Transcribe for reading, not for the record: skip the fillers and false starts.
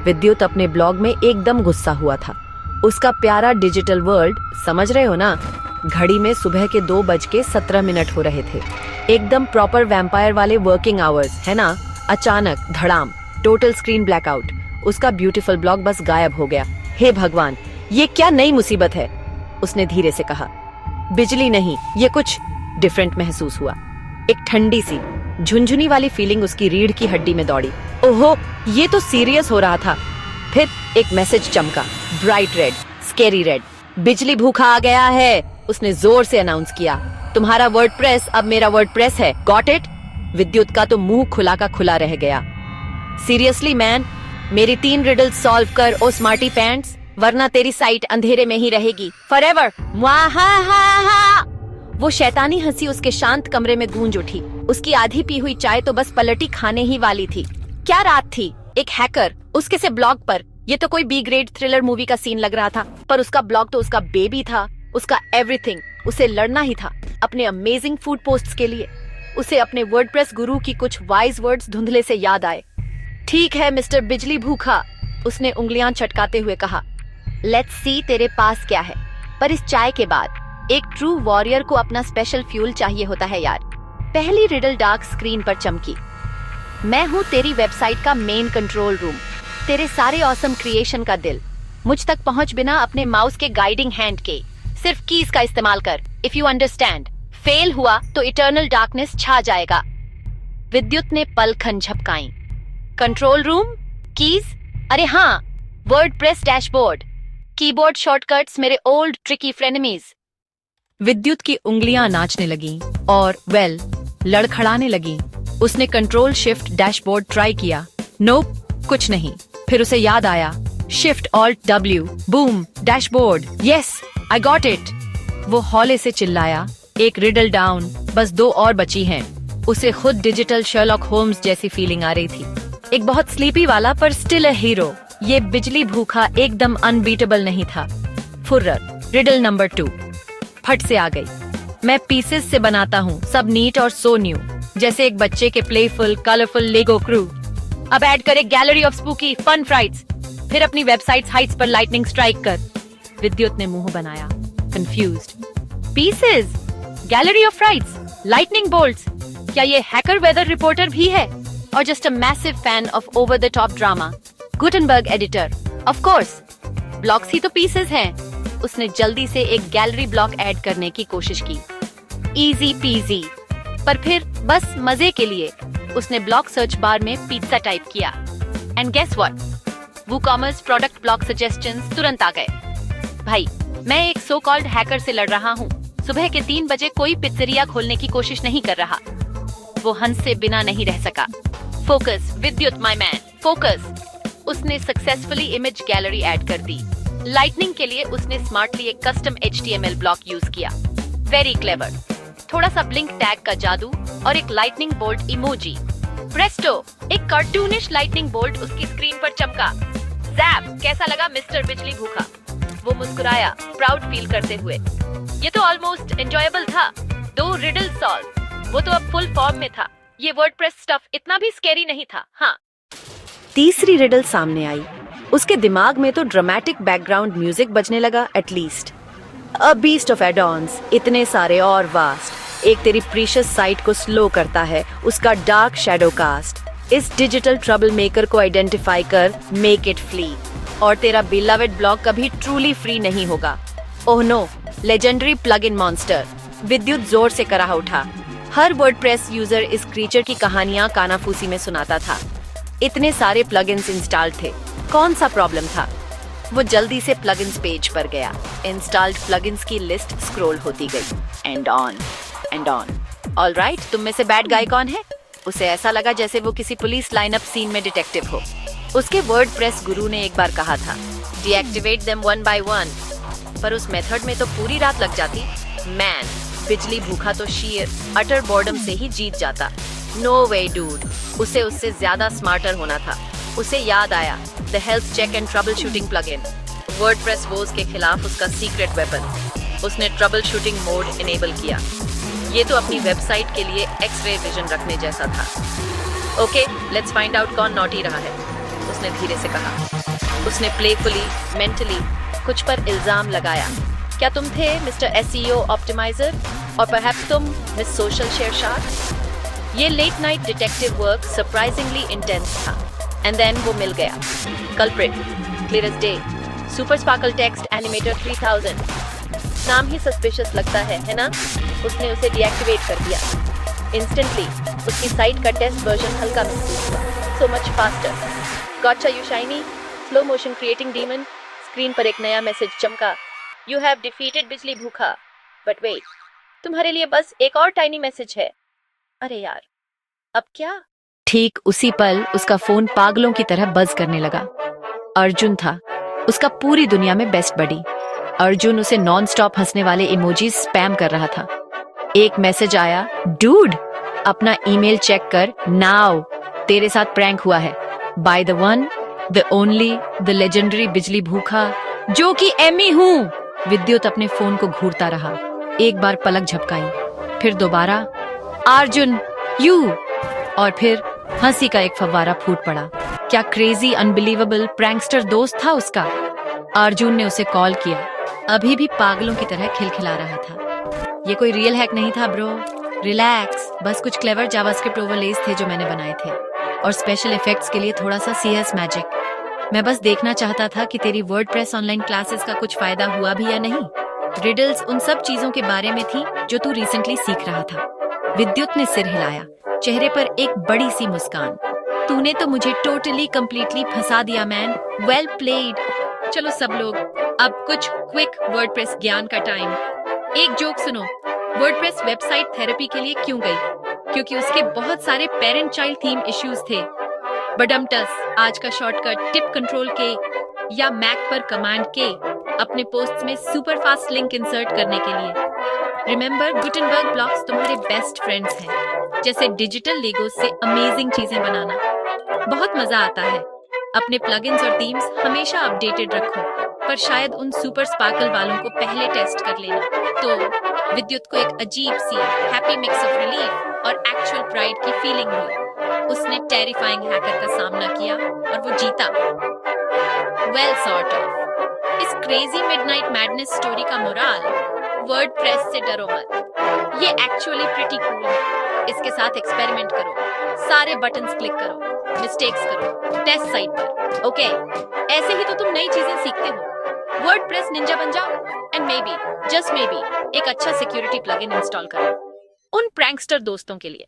विद्युत अपने ब्लॉग में एकदम गुस्सा हुआ था। उसका प्यारा डिजिटल वर्ल्ड, समझ रहे हो ना, घड़ी में सुबह के 2:17 हो रहे थे। एकदम प्रॉपर वैम्पायर वाले वर्किंग आवर्स, है ना। अचानक धड़ाम, टोटल स्क्रीन ब्लैकआउट। उसका ब्यूटीफुल ब्लॉग बस गायब हो गया। हे भगवान, ये क्या नई मुसीबत है, उसने धीरे से कहा। बिजली नहीं, ये कुछ डिफरेंट महसूस हुआ। एक ठंडी सी झुनझुनी वाली फीलिंग उसकी रीढ़ की हड्डी में दौड़ी। ओहो, ये तो सीरियस हो रहा था। फिर एक मैसेज चमका, ब्राइट रेड, स्केरी रेड। बिजली भूखा आ गया है, उसने जोर से अनाउंस किया। तुम्हारा वर्डप्रेस अब मेरा वर्डप्रेस है, गॉट इट? विद्युत का तो मुंह खुला का खुला रह गया। सीरियसली मैन, मेरी 3 रिडल्स सॉल्व कर ओ स्मार्टी पैंट्स, वरना तेरी साइट अंधेरे में ही रहेगी फॉरएवर। वो शैतानी हंसी उसके शांत कमरे में गूंज उठी। उसकी आधी पी हुई चाय तो बस पलटी खाने ही वाली थी। क्या रात थी, एक हैकर, उसके से ब्लॉग पर। ये तो कोई बी ग्रेड थ्रिलर मूवी का सीन लग रहा था, पर उसका ब्लॉग तो उसका बेबी था, उसका एवरीथिंग। उसे लड़ना ही था अपने अमेजिंग फूड पोस्ट्स के लिए। उसे अपने वर्डप्रेस गुरु की कुछ वाइज वर्ड्स धुंधले से याद आए। ठीक है मिस्टर बिजली भूखा, उसने उंगलियां चटकाते हुए कहा। लेट्स सी तेरे पास क्या है। पर इस चाय के बाद एक ट्रू वॉरियर को अपना स्पेशल फ्यूल चाहिए होता है यार। पहली रिडल डार्क स्क्रीन पर चमकी। मैं हूँ तेरी वेबसाइट का मेन कंट्रोल रूम, तेरे सारे ऑसम क्रिएशन का दिल। मुझ तक पहुँच बिना अपने माउस के गाइडिंग हैंड के, सिर्फ कीज का इस्तेमाल कर, इफ यू अंडरस्टैंड। फेल हुआ तो इटर्नल डार्कनेस छा जाएगा। विद्युत ने पलखन झपकाई। कंट्रोल रूम, कीज, अरे हाँ, वर्डप्रेस डैशबोर्ड, कीबोर्ड शॉर्टकट्स, मेरे ओल्ड ट्रिकी फ्रेनेमीज। विद्युत की उंगलियां नाचने लगीं और लड़खड़ाने लगीं। उसने कंट्रोल शिफ्ट डैशबोर्ड ट्राई किया, नोप, कुछ नहीं। फिर उसे याद आया, shift alt W, boom, dashboard, yes I got it. वो हौले से चिल्लाया, एक रिडल डाउन, बस 2 और बची हैं। उसे खुद डिजिटल शर्लॉक होम्स जैसी फीलिंग आ रही थी, एक बहुत स्लीपी वाला पर स्टिल अ हीरो। ये बिजली भूखा एकदम अनबीटेबल नहीं था। फुर्र, रिडल नंबर 2 फट से आ गई। मैं पीसेस से बनाता हूँ, सब नीट और सो न्यू, जैसे एक बच्चे के प्लेफुल कलरफुल लेगो क्रू। अब ऐड करे gallery of spooky fun frights, फिर अपनी वेबसाइट हाइट्स पर लाइटनिंग स्ट्राइक कर। विद्युत ने मुंह बनाया, confused. Pieces, gallery of frights, lightning bolts, क्या ये हैकर वेदर रिपोर्टर भी है? और just a massive fan of over the top drama, Gutenberg editor, of course. Blocks ही तो पीसेस हैं। उसने जल्दी से एक गैलरी ब्लॉक ऐड करने की कोशिश की। Easy PG. पर फिर बस मजे के लिए उसने ब्लॉक सर्च बार में पिज्जा टाइप किया। And guess what, WooCommerce product block suggestions तुरंत आ गए। भाई, मैं एक सो कॉल्ड हैकर से लड़ रहा हूँ। सुबह के 3 बजे कोई पिज्जरिया खोलने की कोशिश नहीं कर रहा। वो हंस से बिना नहीं रह सका। फोकस विद्युत माय मैन, फोकस। उसने सक्सेसफुली इमेज गैलरी ऐड कर दी। लाइटनिंग के लिए उसने स्मार्टली एक कस्टम HTML ब्लॉक यूज किया। Very clever. थोड़ा सा ब्लिंक टैग का जादू और एक लाइटनिंग बोल्ट इमोजी। प्रेस्टो, एक कार्टूनिश लाइटनिंग बोल्ट उसकी स्क्रीन पर चमका। जैप, कैसा लगा मिस्टर बिजली भूखा? वो मुस्कुराया, प्राउड फील करते हुए। ये तो ऑलमोस्ट एंजॉयबल था। 2 रिडल सॉल्व, वो तो अब फुल फॉर्म में था। ये वर्डप्रेस स्टफ इतना भी स्कैरी नहीं था। हाँ। तीसरी रिडल सामने आई। उसके दिमाग में तो ड्रामेटिक बैकग्राउंड म्यूजिक बजने लगा। At least a beast of add-ons, इतने सारे और वास्ट। एक तेरी प्रीशियस साइट को स्लो करता है उसका डार्क शैडो कास्ट। इस डिजिटल ट्रबल मेकर को आइडेंटिफाई कर, मेक इट फ्ली। और तेरा बिलवेड ब्लॉग कभी ट्रूली फ्री नहीं होगा। Oh no, legendary plugin monster. Vidyut जोर से कराह उठा। हर वर्डप्रेस यूजर इस क्रीचर की कहानियां कानाफूसी में सुनाता था। इतने सारे प्लगइन्स इंस्टॉल्ड थे, कौन सा प्रॉब्लम था? वो जल्दी से प्लगइन्स पेज पर गया। इंस्टॉल्ड प्लगइन्स की लिस्ट स्क्रॉल होती गई। And on. ऑलराइट, तुम में से बैड गाय कौन है? उसे ऐसा लगा जैसे वो किसी पुलिस लाइनअप सीन में डिटेक्टिव हो। उसके वर्डप्रेस गुरु ने एक बार कहा था, डीएक्टिवेट देम 1 by 1, पर उस मेथड में तो पूरी रात लग जाती। मैन, बिजली भूखा तो शीयर अटर बॉर्डम से ही जीत जाता। नो वे डूड, उसे उससे ज्यादा स्मार्टर होना था। उसे याद आया, the health check and troubleshooting plugin, WordPress woes के खिलाफ उसका सीक्रेट वेपन। उसने ट्रबल शूटिंग मोड इनेबल किया। ये तो अपनी वेबसाइट के लिए एक्स-रे विजन रखने जैसा था। ओके, लेट्स फाइंड आउट कौन नॉटी रहा है। उसने धीरे से कहा। उसने प्लेफुली, मेंटली कुछ पर इल्जाम लगाया। क्या तुम थे मिस्टर एसईओ ऑप्टिमाइजर, और परहैप्स तुम मिस सोशल शेयर शार्क? ये late night detective work surprisingly intense था। एंड देन वो मिल गया। Culprit, clear as day, super sparkle text animator 3000। नाम ही सस्पिशियस लगता है ना? उसने उसे डीएक्टिवेट कर दिया। इंस्टेंटली उसकी साइट का टेस्ट वर्जन हल्का महसूस हुआ। So much faster. गॉटचा you shiny, slow motion creating demon. Screen पर एक नया मैसेज चमका। यू हैव डिफीटेड बिजली भूखा, बट वेट, तुम्हारे लिए बस एक और टाइनी मैसेज है। अरे यार, अब क्या? ठीक उसी पल उसका फोन पागलों की तरह बज करने लगा। अर्जुन था, उसका पूरी दुनिया में बेस्ट बडी। अर्जुन उसे नॉन स्टॉप हंसने वाले इमोजीज स्पैम कर रहा था। एक मैसेज आया, डूड अपना ईमेल चेक कर नाउ, तेरे साथ प्रैंक हुआ है by the one the only the legendary बिजली भूखा, जो कि एमी हूँ। विद्युत अपने फोन को घूरता रहा। एक बार पलक झपकाई, फिर दोबारा अर्जुन यू, और फिर हंसी का एक फव्वारा फूट पड़ा। क्या क्रेजी अनबिलीवेबल प्रैंकस्टर दोस्त था उसका। अर्जुन ने उसे कॉल किया, अभी भी पागलों की तरह खिलखिला रहा था। ये कोई रियल हैक नहीं था ब्रो, रिलैक्स, बस कुछ क्लेवर जावास्क्रिप्ट ओवरलेज थे जो मैंने बनाए थे, और स्पेशल इफेक्ट्स के लिए थोड़ा सा CS मैजिक। मैं बस देखना चाहता था कि तेरी वर्डप्रेस ऑनलाइन क्लासेस का कुछ फायदा हुआ भी या नहीं। रिडल्स उन सब चीजों के बारे में थी जो तू रिसेंटली सीख रहा था। विद्युत ने सिर हिलाया, चेहरे पर एक बड़ी सी मुस्कान। तूने तो मुझे टोटली कंप्लीटली फंसा दिया मैन, वेल प्लेड। चलो सब लोग, अब कुछ क्विक वर्डप्रेस ज्ञान का टाइम। एक जोक सुनो, वर्डप्रेस वेबसाइट थेरेपी के लिए क्यों गई? क्योंकि उसके बहुत सारे पेरेंट चाइल्ड थीम इश्यूज थे। बडमटस, आज का शॉर्टकट टिप कंट्रोल के या मैक पर कमांड के अपने पोस्ट्स में सुपर फास्ट लिंक इंसर्ट करने के लिए। रिमेंबर, गुटेनबर्ग ब्लॉक्स तुम्हारे बेस्ट फ्रेंड्स हैं, जैसे डिजिटल लेगोस से अमेजिंग चीजें बनाना। बहुत मजा आता है। अपने प्लगइन्स और थीम्स हमेशा अपडेटेड रखो, पर शायद उन सुपर स्पार्कल वालों को पहले टेस्ट कर लेना। तो विद्युत को एक अजीब सी हैप्पी मिक्स ऑफ रिलीफ और एक्चुअल प्राइड की फीलिंग हुई। उसने टेरिफाइंग हैकर का सामना किया और वो जीता। Well sort of. इस क्रेजी मिडनाइट मैडनेस स्टोरी का मोरल, वर्डप्रेस से डरो मत, ये एक्चुअली प्रिटी कूल है। इसके साथ एक्सपेरिमेंट करो, सारे बटन्स क्लिक करो, मिस्टेक्स करो टेस्ट साइट पर, ओके? ऐसे ही तो तुम नई चीजें सीखते हो। वर्डप्रेस निंजा बन जाओ, and may be, just may be, एक अच्छा सिक्योरिटी प्लगइन इंस्टॉल करो उन प्रैंकस्टर दोस्तों के लिए।